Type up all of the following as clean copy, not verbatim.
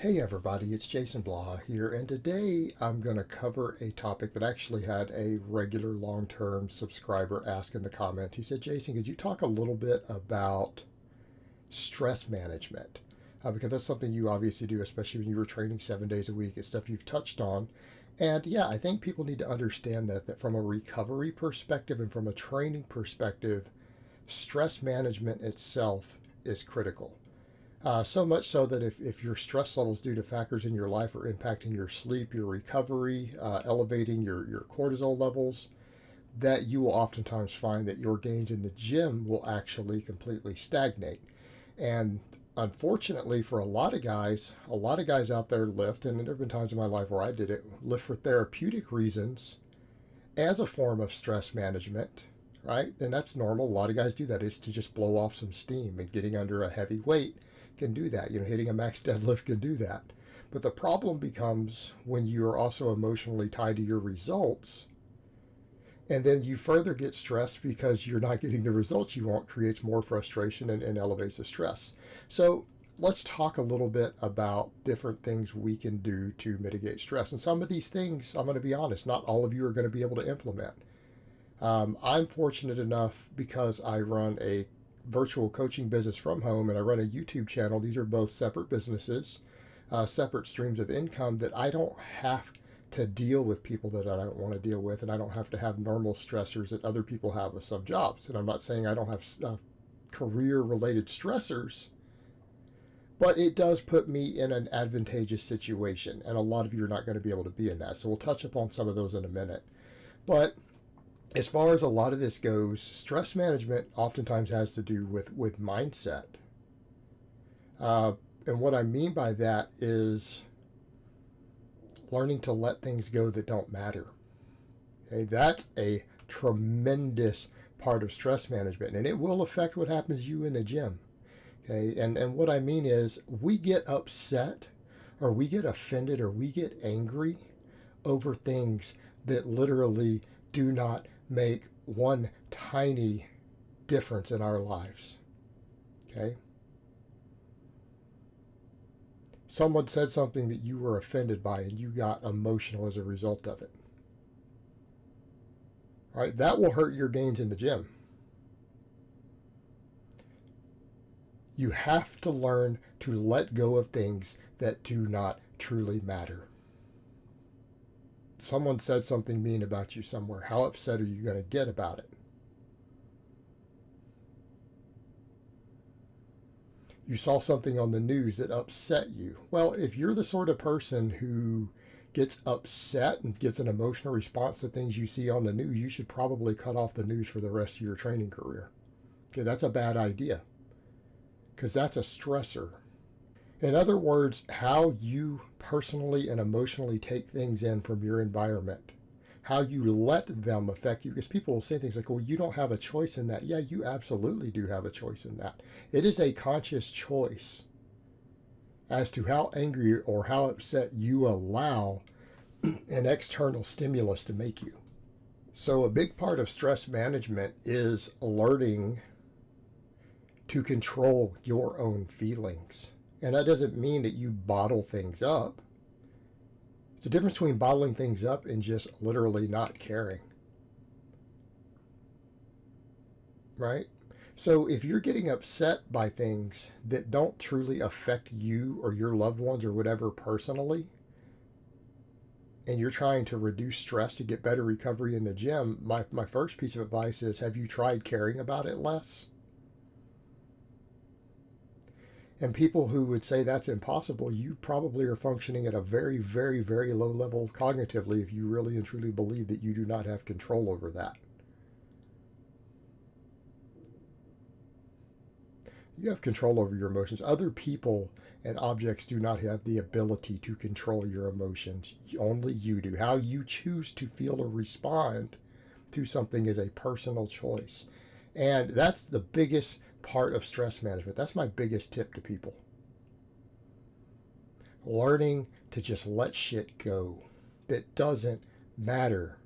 Hey everybody, it's Jason Blaha here, and today I'm going to cover a topic that actually had a regular long-term subscriber ask in the comments. He said, Jason, could you talk a little bit about stress management? Because that's something you obviously do, especially when you were training 7 days a week. It's stuff you've touched on. And yeah, I think people need to understand that from a recovery perspective and from a training perspective, stress management itself is critical. So much so that if your stress levels due to factors in your life are impacting your sleep, your recovery, elevating your cortisol levels, that you will oftentimes find that your gains in the gym will actually completely stagnate. And unfortunately for a lot of guys out there lift, and there have been times in my life where I did it, lift for therapeutic reasons as a form of stress management, right? And that's normal. A lot of guys do that, is to just blow off some steam, and getting under a heavy weight can do that. Hitting a max deadlift can do that. But the problem becomes when you are also emotionally tied to your results, and then you further get stressed because you're not getting the results you want, creates more frustration and elevates the stress. So let's talk a little bit about different things we can do to mitigate stress. And some of these things, I'm going to be honest, not all of you are going to be able to implement. I'm fortunate enough, because I run a virtual coaching business from home and I run a YouTube channel. These are both separate businesses, separate streams of income, that I don't have to deal with people that I don't want to deal with, and I don't have to have normal stressors that other people have with some jobs. And I'm not saying I don't have career related stressors, but it does put me in an advantageous situation, and a lot of you are not going to be able to be in that. So we'll touch upon some of those in a minute. But as far as a lot of this goes, stress management oftentimes has to do with mindset. And what I mean by that is learning to let things go that don't matter. Okay, that's a tremendous part of stress management, and it will affect what happens to you in the gym. Okay, and what I mean is, we get upset or we get offended or we get angry over things that literally do not make one tiny difference in our lives. Okay? Someone said something that you were offended by and you got emotional as a result of it. All right? That will hurt your gains in the gym. You have to learn to let go of things that do not truly matter. Someone said something mean about you somewhere. How upset are you going to get about it? You saw something on the news that upset you. Well, if you're the sort of person who gets upset and gets an emotional response to things you see on the news, you should probably cut off the news for the rest of your training career. Okay, that's a bad idea, because that's a stressor. In other words, how you personally and emotionally take things in from your environment, how you let them affect you. Because people will say things like, well, you don't have a choice in that. Yeah, you absolutely do have a choice in that. It is a conscious choice as to how angry or how upset you allow an external stimulus to make you. So a big part of stress management is learning to control your own feelings. And that doesn't mean that you bottle things up. It's a difference between bottling things up and just literally not caring. Right? So if you're getting upset by things that don't truly affect you or your loved ones or whatever personally, and you're trying to reduce stress to get better recovery in the gym, my first piece of advice is, have you tried caring about it less? And people who would say that's impossible, you probably are functioning at a very, very, very low level cognitively if you really and truly believe that you do not have control over that. You have control over your emotions. Other people and objects do not have the ability to control your emotions. Only you do. How you choose to feel or respond to something is a personal choice. And that's the biggest part of stress management. That's my biggest tip to people. Learning to just let shit go that doesn't matter.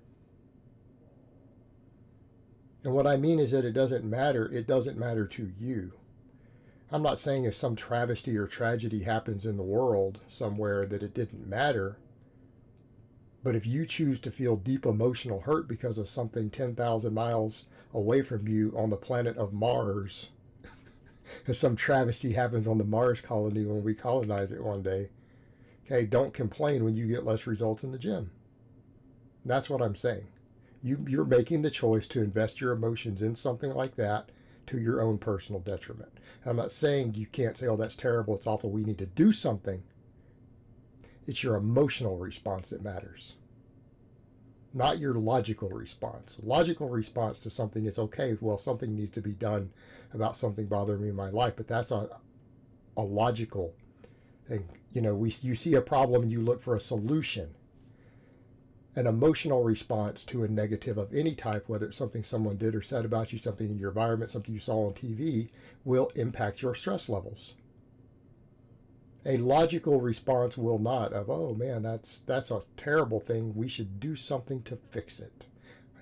And what I mean is that it doesn't matter to you. I'm not saying if some travesty or tragedy happens in the world somewhere that it didn't matter, but if you choose to feel deep emotional hurt because of something 10,000 miles away from you on the planet of Mars, if some travesty happens on the Mars colony when we colonize it one day, okay, don't complain when you get less results in the gym. That's what I'm saying. You're making the choice to invest your emotions in something like that to your own personal detriment. I'm not saying you can't say, oh, that's terrible, it's awful, we need to do something. It's your emotional response that matters, not your logical response. Logical response to something is, okay, well, something needs to be done about something bothering me in my life, but that's a logical thing. You know, you see a problem and you look for a solution. An emotional response to a negative of any type, whether it's something someone did or said about you, something in your environment, something you saw on TV, will impact your stress levels. A logical response will not, of, oh man, that's a terrible thing, we should do something to fix it.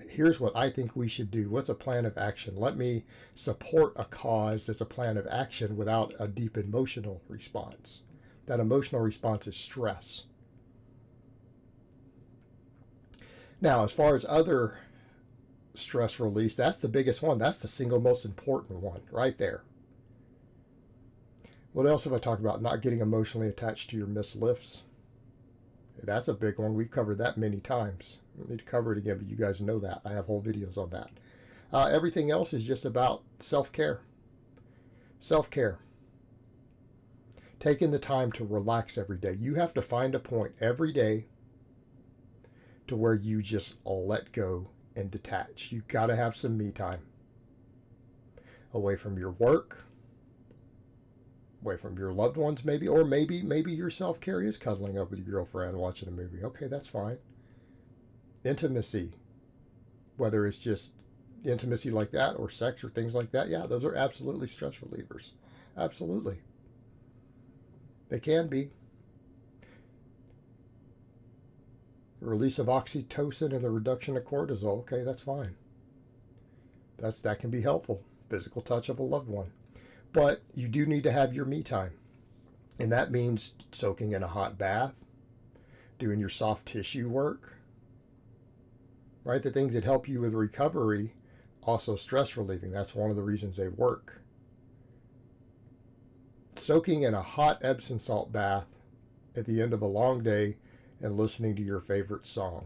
Here's what I think we should do. What's a plan of action? Let me support a cause that's a plan of action without a deep emotional response. That emotional response is stress. Now, as far as other stress release, that's the biggest one. That's the single most important one right there. What else have I talked about? Not getting emotionally attached to your missed lifts. That's a big one. We've covered that many times. I don't need to cover it again, but you guys know that. I have whole videos on that. Everything else is just about self-care. Self-care. Taking the time to relax every day. You have to find a point every day to where you just let go and detach. You got to have some me time. Away from your work, away from your loved ones maybe, or maybe your self-care is cuddling up with your girlfriend watching a movie. Okay, that's fine. Intimacy, whether it's just intimacy like that or sex or things like that, yeah, those are absolutely stress relievers. Absolutely. They can be. Release of oxytocin and the reduction of cortisol, okay, that's fine. That can be helpful. Physical touch of a loved one. But you do need to have your me time. And that means soaking in a hot bath, doing your soft tissue work, right? The things that help you with recovery, also stress relieving. That's one of the reasons they work. Soaking in a hot Epsom salt bath at the end of a long day and listening to your favorite song.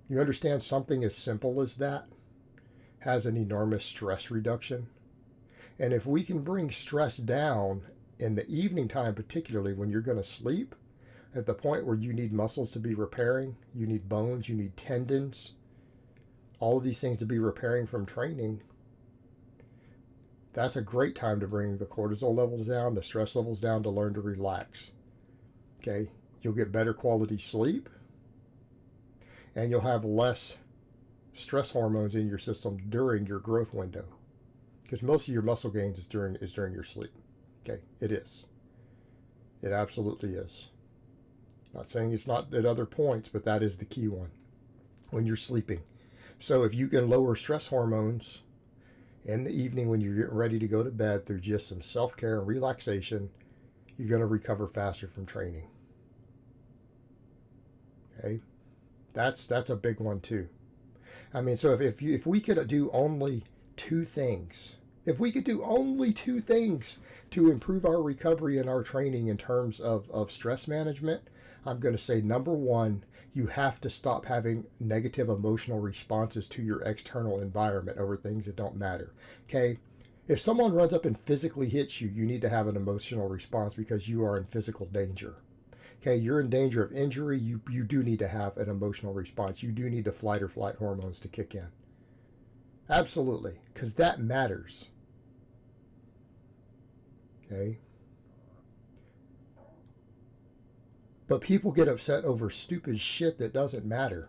You understand something as simple as that has an enormous stress reduction? And if we can bring stress down in the evening time, particularly when you're going to sleep, at the point where you need muscles to be repairing, you need bones, you need tendons, all of these things to be repairing from training, that's a great time to bring the cortisol levels down, the stress levels down, to learn to relax. Okay, you'll get better quality sleep, and you'll have less stress hormones in your system during your growth window, because most of your muscle gains is during your sleep. Okay, it is. It absolutely is. Not saying it's not at other points, but that is the key one, when you're sleeping. So if you can lower stress hormones in the evening when you're getting ready to go to bed through just some self-care and relaxation, you're going to recover faster from training. Okay, that's a big one too. I mean, so if we could do only two things, if we could do only two things to improve our recovery and our training in terms of stress management, I'm going to say, number one, you have to stop having negative emotional responses to your external environment over things that don't matter. Okay, if someone runs up and physically hits you, you need to have an emotional response because you are in physical danger. Okay, you're in danger of injury, you do need to have an emotional response. You do need the flight or flight hormones to kick in. Absolutely, because that matters. Okay? But people get upset over stupid shit that doesn't matter.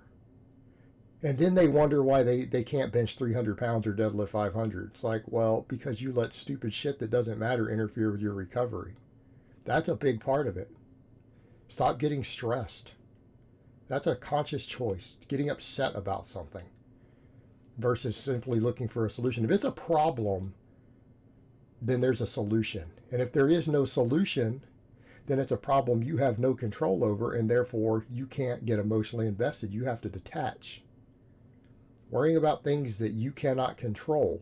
And then they wonder why they can't bench 300 pounds or deadlift 500. It's like, well, because you let stupid shit that doesn't matter interfere with your recovery. That's a big part of it. Stop getting stressed. That's a conscious choice, getting upset about something versus simply looking for a solution. If it's a problem, then there's a solution. And if there is no solution, then it's a problem you have no control over, and therefore you can't get emotionally invested. You have to detach. Worrying about things that you cannot control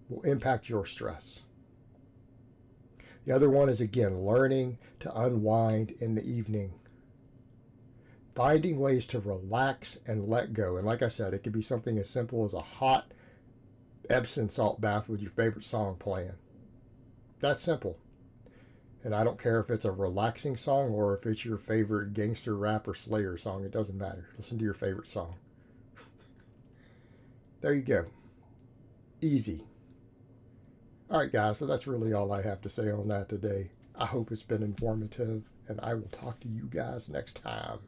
will impact your stress. The other one is, again, learning to unwind in the evening. Finding ways to relax and let go. And like I said, it could be something as simple as a hot Epsom salt bath with your favorite song playing. That's simple. And I don't care if it's a relaxing song or if it's your favorite gangster rap or Slayer song. It doesn't matter. Listen to your favorite song. There you go. Easy. All right, guys. Well, that's really all I have to say on that today. I hope it's been informative, and I will talk to you guys next time.